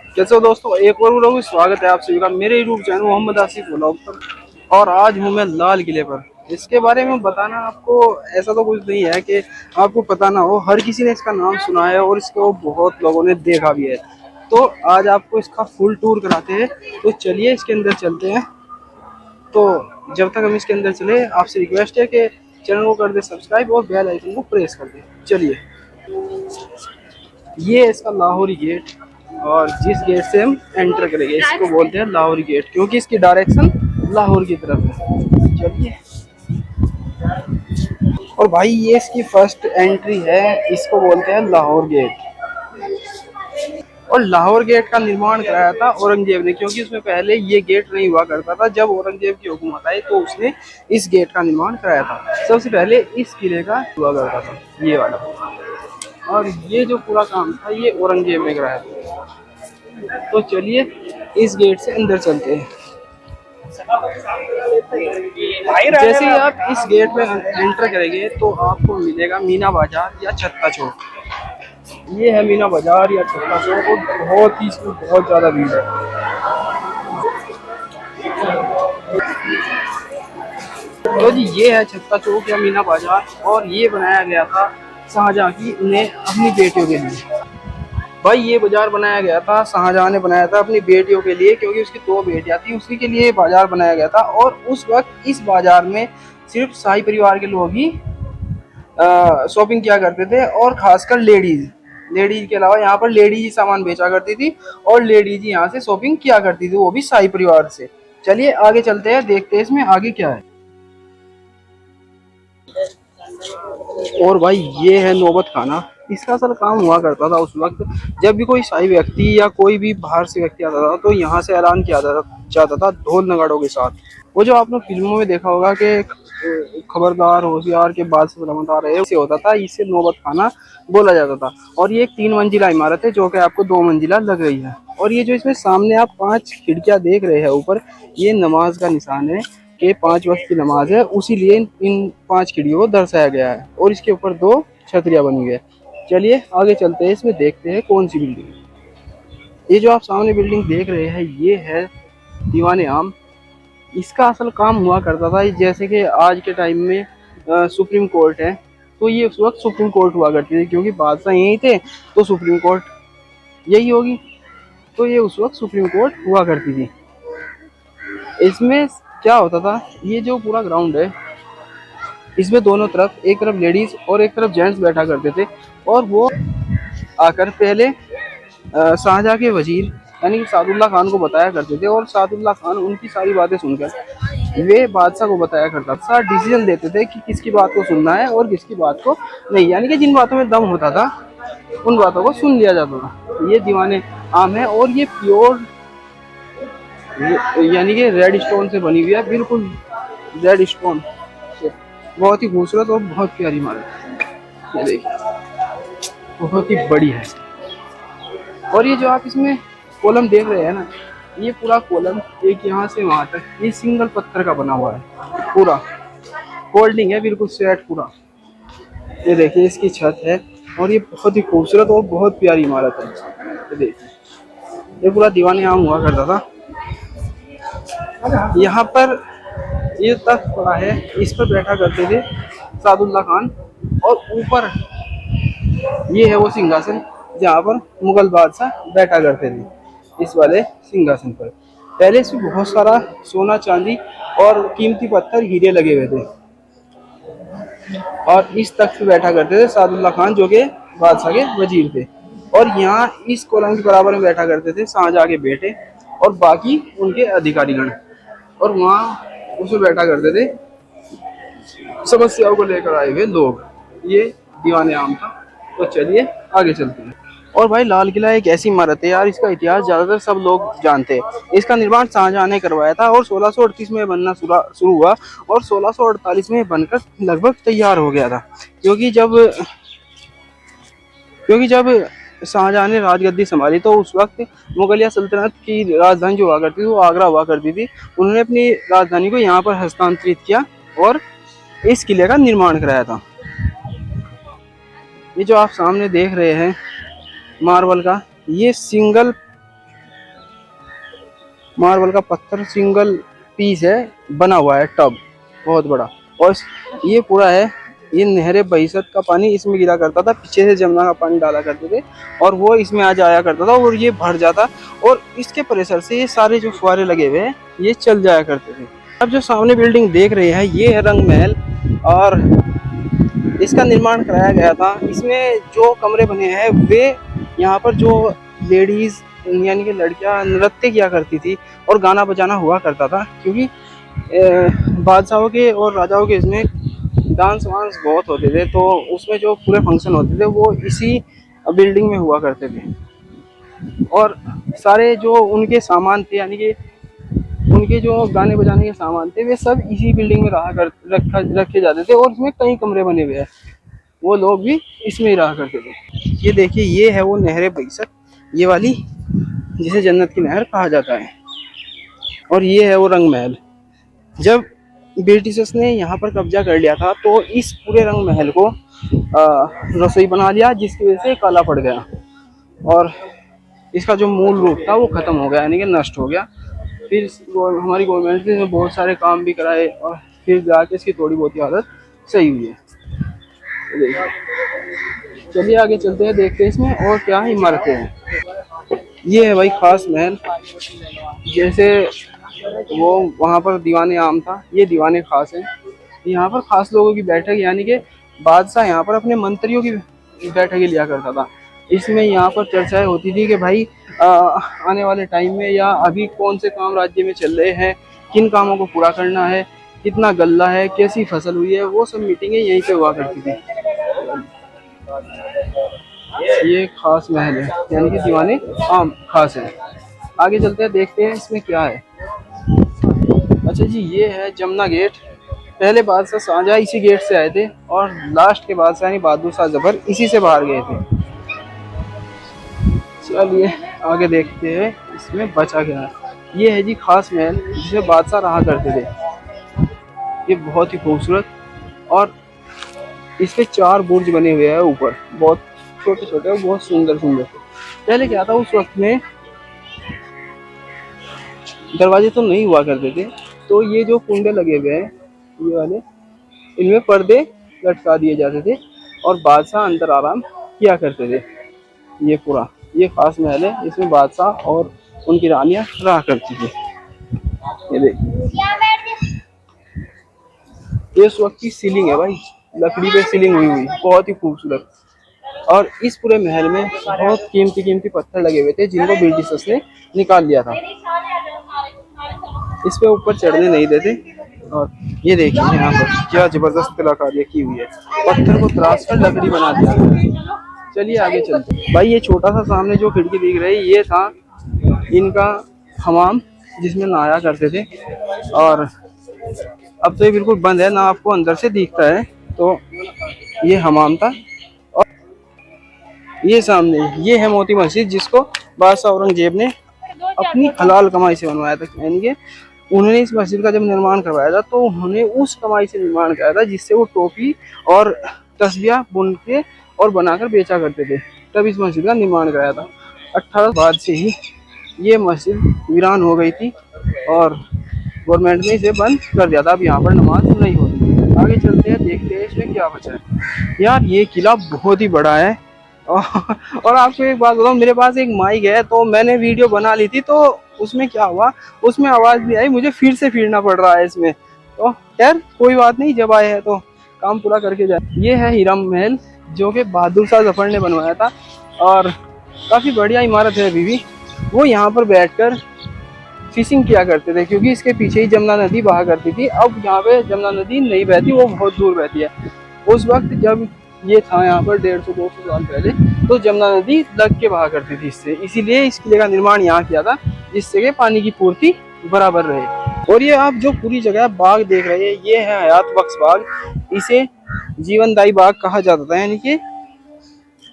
कैसे हो दोस्तों, एक और लोगों स्वागत है आप सभी का मेरे YouTube channel Mohammad Asif vlog पर। और आज हूँ मैं लाल किले पर। इसके बारे में बताना आपको ऐसा तो कुछ नहीं है कि आपको पता ना हो, हर किसी ने इसका नाम सुना है और इसको बहुत लोगों ने देखा भी है। तो आज आपको इसका फुल टूर कराते हैं, तो चलिए इसके अंदर चलते हैं। तो जब तक हम इसके अंदर चले, आपसे रिक्वेस्ट है कि चैनल को कर दे सब्सक्राइब और बेल आइकन को प्रेस कर दे। चलिए, ये है इसका लाहौरी गेट। और जिस गेट से हम एंटर करेंगे इसको बोलते हैं लाहौरी गेट, क्योंकि इसकी डायरेक्शन लाहौर की तरफ है। चलिए, और भाई ये इसकी फर्स्ट एंट्री है, इसको बोलते हैं लाहौर गेट। और लाहौर गेट का निर्माण कराया था औरंगजेब ने, क्योंकि उसमें पहले ये गेट नहीं हुआ करता था। जब औरंगजेब की हुकूमत आई तो उसने इस गेट का निर्माण कराया था। सबसे पहले इस किले का हुआ करता था, ये वाला। और ये जो पूरा काम था ये औरंगजेब ने कराया था। तो चलिए इस गेट से अंदर चलते हैं। जैसे ही आप इस गेट में एंटर करेंगे तो आपको मिलेगा मीना बाजार या छत्ता चौक। ये है मीना बाजार या छत्ता चौक, और बहुत ही इसमें बहुत ज़्यादा भीड़ है। तो जी ये है छत्ता चौक या मीना बाजार, और ये बनाया गया था शाहजहां की ने अपनी बेटियों के लिए। भाई ये बाजार बनाया गया था, शाहजहां ने बनाया था अपनी बेटियों के लिए, क्योंकि उसकी दो बेटियां थी, उसी के लिए बाजार बनाया गया था। और उस वक्त इस बाजार में सिर्फ शाही परिवार के लोग ही शॉपिंग किया करते थे, और खासकर लेडीज के अलावा यहाँ पर लेडीज ही सामान बेचा करती थी, और लेडीज ही यहाँ से शॉपिंग किया करती थी, वो भी शाही परिवार से। चलिए आगे चलते हैं, देखते हैं इसमें आगे क्या है। और भाई ये है नौबत खाना। इसका असल काम हुआ करता था उस वक्त, जब भी कोई शाही व्यक्ति या कोई भी बाहर से व्यक्ति आता था तो यहाँ से ऐलान किया जाता था ढोल नगाड़ों के साथ। वो जो आपने फिल्मों में देखा होगा कि खबरदार होशियार के बाद से सलामत आ रहे हैं, इससे होता था, इससे नौबत खाना बोला जाता था। और ये एक 3 मंजिला इमारत है, जो कि आपको 2 मंजिला लग रही है। और ये जो इसमें सामने आप 5 खिड़कियां देख रहे हैं ऊपर, ये नमाज का निशान है कि 5 वक्त की नमाज है, उसी लिए इन 5 खिड़कियों को दर्शाया गया है। और इसके ऊपर 2 छतरियां बनी हुई है। चलिए आगे चलते हैं, इसमें देखते हैं कौन सी बिल्डिंग है। ये जो आप सामने बिल्डिंग देख रहे हैं ये है दीवाने आम। इसका असल काम हुआ करता था, जैसे कि आज के टाइम में सुप्रीम कोर्ट है, तो ये उस वक्त सुप्रीम कोर्ट हुआ करती थी, क्योंकि बादशाह यही थे तो सुप्रीम कोर्ट यही होगी। तो ये उस वक्त सुप्रीम कोर्ट हुआ करती थी। इसमें क्या होता था, ये जो पूरा ग्राउंड है इसमें दोनों तरफ, एक तरफ लेडीज और एक तरफ जेंट्स बैठा करते थे। और वो आकर पहले शाहजहां के वजीर यानी कि सादुल्ला खान को बताया करते थे, और सादुल्ला खान उनकी सारी बातें सुनकर वे बादशाह को बताया करता था। डिसीजन लेते थे कि किसकी बात को सुनना है और किसकी बात को नहीं, यानी कि जिन बातों में दम होता था उन बातों को सुन लिया जाता था। ये दीवाने आम है, और ये प्योर यानी कि रेड स्टोन से बनी हुई है, बिल्कुल रेड स्टोन से। बहुत ही खूबसूरत और बहुत प्यारी इमारत है। ये देखिए बहुत ही बड़ी है। और ये जो आप इसमें कॉलम देख रहे हैं ना, ये पूरा कॉलम एक यहाँ से वहां तक ये सिंगल पत्थर का बना हुआ है, पूरा फोल्डिंग है, बिल्कुल सेट पूरा। ये देखिए इसकी छत है, और ये बहुत ही खूबसूरत और बहुत प्यारी इमारत है। ये देखिए ये पूरा दीवाने आम हुआ करता था। यहाँ पर ये तख्त पड़ा है, इस पर बैठा करते थे सादुल्ला खान। और ऊपर ये है वो सिंहासन जहाँ पर मुगल बादशाह बैठा करते थे, इस वाले सिंहासन पर। पहले इसमें बहुत सारा सोना चांदी और कीमती पत्थर हीरे लगे हुए थे। और इस तख्त पे बैठा करते थे सादुल्ला खान, जो कि बादशाह के वजीर थे। और यहाँ इस कोलम के बराबर में बैठा करते थे शाहजहां के बेटे और बाकी उनके अधिकारीगण। और वहाँ उसमें बैठा करते थे समस्याओं को लेकर आए हुए लोग। ये दीवाने आम था। तो चलिए आगे चलते हैं। और भाई लाल किला एक ऐसी इमारत है यार, इसका इतिहास ज्यादातर सब लोग जानते हैं। इसका निर्माण शाहजहां ने करवाया था, और 1638 में बनना शुरू हुआ, और 1648 में बनकर लगभग तैयार हो गया था। क्योंकि जब शाहजहां ने राजगद्दी संभाली तो उस वक्त मुगलिया सल्तनत की राजधानी जो हुआ करती थी वो आगरा हुआ करती थी। उन्होंने अपनी राजधानी को यहाँ पर हस्तांतरित किया और इस किले का निर्माण कराया था। ये जो आप सामने देख रहे हैं मार्बल का, ये सिंगल मार्बल का पत्थर सिंगल पीस है, बना हुआ है टब बहुत बड़ा। और ये पूरा है, ये नहरे बहिसत का पानी इसमें गिरा करता था, पीछे से जमुना का पानी डाला करते थे और वो इसमें आ जाया करता था और ये भर जाता और इसके प्रेशर से ये सारे जो फुहारे लगे हुए हैं ये चल जाया करते थे। अब जो सामने बिल्डिंग देख रहे हैं ये है रंग महल और इसका निर्माण कराया गया था। इसमें जो कमरे बने हैं वे यहाँ पर जो लेडीज यानी कि लड़कियां नृत्य किया करती थी और गाना बजाना हुआ करता था, क्योंकि बादशाहों के और राजाओं के इसमें डांस वांस बहुत होते थे, तो उसमें जो पूरे फंक्शन होते थे वो इसी बिल्डिंग में हुआ करते थे। और सारे जो उनके सामान थे यानी कि उनके जो गाने बजाने के सामान थे वे सब इसी बिल्डिंग में रखे जाते थे और इसमें कई कमरे बने हुए हैं, वो लोग भी इसमें ही रहा करते थे। ये देखिए ये है वो नहर बहिसत, ये वाली जिसे जन्नत की नहर कहा जाता है। और ये है वो रंग महल। जब ब्रिटिशर्स ने यहाँ पर कब्जा कर लिया था तो इस पूरे रंग महल को रसोई बना लिया, जिसकी वजह से काला पड़ गया और इसका जो मूल रूप था वो खत्म हो गया यानी कि नष्ट हो गया। फिर हमारी गवर्नमेंट ने बहुत सारे काम भी कराए और फिर जाके इसकी थोड़ी बहुत ही हालत सही हुई है। चलिए आगे चलते हैं, देखते हैं इसमें और क्या इमारतें हैं। ये है भाई खास महल, जैसे वो वहाँ पर दीवाने आम था, ये दीवाने खास है। यहाँ पर खास लोगों की बैठक यानी कि बादशाह यहाँ पर अपने मंत्रियों की बैठकें लिया करता था। इसमें यहाँ पर चर्चाएं होती थी कि भाई आने वाले टाइम में या अभी कौन से काम राज्य में चल रहे हैं, किन कामों को पूरा करना है, कितना गल्ला है, कैसी फसल हुई है, वो सब मीटिंगें यहीं पे हुआ करती थी। ये खास महल है यानी कि दीवाने आम खास है। आगे चलते हैं, देखते हैं इसमें क्या है। अच्छा जी, ये है जमुना गेट। पहले बादशाह शाहजहाँ इसी गेट से आए थे और लास्ट के बादशाह यानी बहादुर शाह जफर इसी से बाहर गए थे। चलिए आगे देखते हैं इसमें बचा क्या है। ये है जी खास महल जिसे बादशाह रहा करते थे। ये बहुत ही खूबसूरत और इसके 4 बुर्ज बने हुए हैं ऊपर, बहुत छोटे छोटे और बहुत सुंदर सुंदर। पहले क्या था, उस वक्त में दरवाजे तो नहीं हुआ करते थे, तो ये जो कुंडे लगे हुए हैं ये वाले, इनमें पर्दे लटका दिए जाते थे और बादशाह अंदर आराम किया करते थे। ये पूरा ये खास महल है, इसमें बादशाह और उनकी रानियां रहा करती थी। ये देखिए ये उस वक्त की सीलिंग है भाई, लकड़ी पे सीलिंग हुई बहुत ही खूबसूरत। और इस पूरे महल में बहुत कीमती कीमती पत्थर लगे हुए थे जिनको ब्रिटिशर्स ने निकाल लिया था, इस पे ऊपर चढ़ने नहीं देते। और ये देखिए यहाँ पर क्या जबरदस्त कलाकारी की हुई है, पत्थर को तराश कर लकड़ी बना दिया। चलिए आगे चलते हैं। भाई ये छोटा सा सामने जो खिड़की दिख रही है ये था इनका हमाम जिसमें नहाया करते थे, और अब तो ये बिल्कुल बंद है ना, आपको अंदर से दिखता है। तो ये हमाम था। और ये सामने ये है मोती मस्जिद जिसको बादशाह औरंगजेब ने अपनी हलाल कमाई से बनवाया था, यानी कि उन्होंने इस मस्जिद का जब निर्माण करवाया था तो उन्होंने उस कमाई से निर्माण किया था जिससे वो टोपी और तस्बिया बुन के और बनाकर बेचा करते थे, तब इस मस्जिद का निर्माण कराया था। 18 बाद से ही ये मस्जिद वीरान हो गई थी और गवर्नमेंट ने इसे बंद कर दिया था, अब यहाँ पर नमाज नहीं होती। आगे चलते हैं, देखते हैं इसमें क्या बचा है। यार ये किला बहुत ही बड़ा है और आपको एक बात बताऊं, मेरे पास एक माइक है तो मैंने वीडियो बना ली थी, तो उसमें क्या हुआ, उसमें आवाज भी आई, मुझे फिर से फिरना पड़ रहा है इसमें। तो खैर कोई बात नहीं, जब आए हैं तो काम पूरा करके जाए। ये है हीरा महल जो कि बहादुर शाह जफर ने बनवाया था और काफी बढ़िया इमारत है अभी भी। वो यहाँ पर बैठकर फिशिंग किया करते थे क्योंकि इसके पीछे ही जमुना नदी बहा करती थी। अब यहाँ पे जमुना नदी नहीं बहती, वो बहुत दूर बहती है। उस वक्त जब ये था यहाँ पर 150-200 साल पहले, तो जमुना नदी लग के बहा करती थी इससे, इसीलिए इस किले का निर्माण यहाँ किया था जिससे कि पानी की पूर्ति बराबर रहे। और ये आप जो पूरी जगह बाग देख रहे हैं ये है हयात बख्श बाग, इसे जीवनदायी बाग कहा जाता था, यानी कि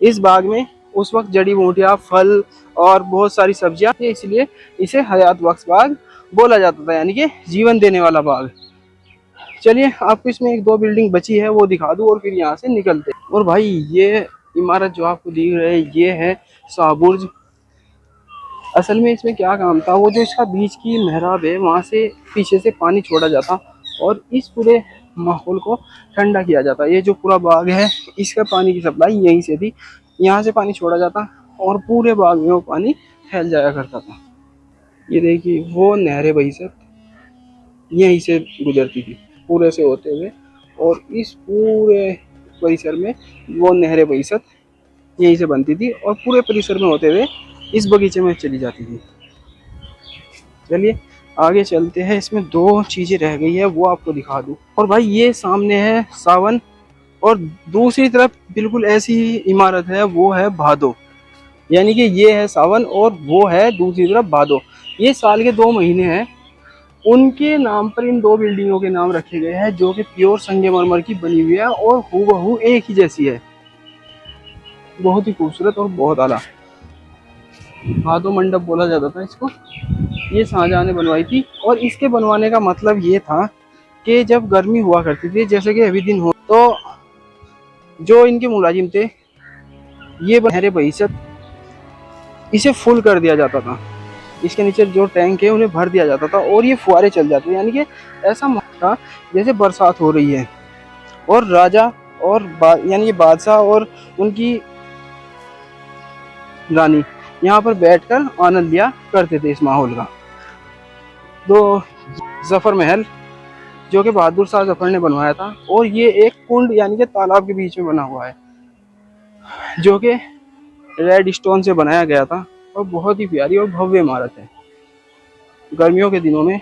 इस बाग में उस वक्त जड़ी बूटियां, फल और बहुत सारी सब्जियां थी, इसलिए इसे हयात बख्श बाग बोला जाता था, यानी कि जीवन देने वाला बाग। चलिए आपको इसमें 1-2 बिल्डिंग बची है वो दिखा दूं और फिर यहाँ से निकलते। और भाई ये इमारत जो आपको दिख रही है ये है शाहबुर्ज, असल में इसमें क्या काम था, वो जो इसका बीच की मेहराब है वहाँ से पीछे से पानी छोड़ा जाता और इस पूरे माहौल को ठंडा किया जाता। ये जो पूरा बाग है इसका पानी की सप्लाई यहीं से थी, यहाँ से पानी छोड़ा जाता और पूरे बाग में वो पानी फैल जाया करता था। ये देखिए वो नहर बहिसत यहीं से गुजरती थी पूरे से होते हुए, और इस पूरे परिसर में वो नहर बहिसत यहीं से बनती थी और पूरे परिसर में होते हुए इस बगीचे में चली जाती थी। चलिए आगे चलते हैं, इसमें दो चीजें रह गई है वो आपको दिखा दूं। और भाई ये सामने है सावन और दूसरी तरफ बिल्कुल ऐसी ही इमारत है वो है भादो। यानी कि ये है सावन और वो है दूसरी तरफ भादो। ये साल के 2 महीने हैं, उनके नाम पर इन दो बिल्डिंगों के नाम रखे गए हैं जो कि प्योर संगमरमर की बनी हुई है और हूबहू एक ही जैसी है। बहुत ही खूबसूरत और बहुत आला। भादो मंडप बोला जाता था इसको। ये शाहजहां ने बनवाई थी और इसके बनवाने का मतलब ये था कि जब गर्मी हुआ करती थी जैसे कि अभी दिन हो, तो जो इनके मुलाजिम थे ये नहर बहिसत इसे फुल कर दिया जाता था। इसके नीचे जो टैंक है उन्हें भर दिया जाता था और ये फुहारे चल जाते थे। यानी कि ऐसा माहौल था जैसे बरसात हो रही है और राजा और यानी कि बादशाह और उनकी रानी यहाँ पर बैठकर आनंद लिया करते थे इस माहौल का। तो जफर महल जो कि बहादुर शाह जफर ने बनवाया था, और ये एक कुंड यानी कि तालाब के बीच में बना हुआ है जो कि रेड स्टोन से बनाया गया था और बहुत ही प्यारी और भव्य इमारत है। गर्मियों के दिनों में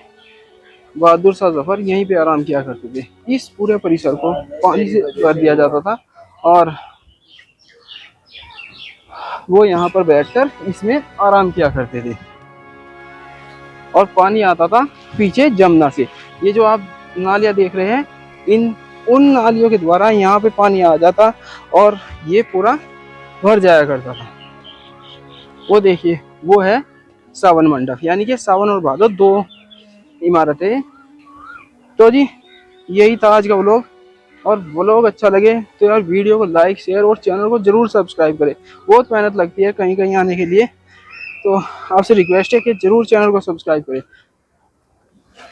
बहादुर शाह जफर यहीं पे आराम किया करते थे। इस पूरे परिसर को पानी से भर दिया जाता था और वो यहाँ पर बैठकर इसमें आराम किया करते थे और पानी आता था पीछे जमुना से। ये जो आप नालियाँ देख रहे हैं इन उन नालियों के द्वारा यहाँ पे पानी आ जाता और ये पूरा भर जाया करता था। वो देखिए वो है सावन मंडप, यानी कि सावन और भादो दो इमारतें। तो जी यही था आज का व्लॉग, और व्लॉग अच्छा लगे तो यार वीडियो को लाइक शेयर और चैनल को जरूर सब्सक्राइब करें। बहुत मेहनत लगती है कहीं कहीं आने के लिए, तो आपसे रिक्वेस्ट है कि जरूर चैनल को सब्सक्राइब करें।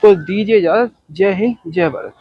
तो दीजिए इजाज़त। जय हिंद जय भारत।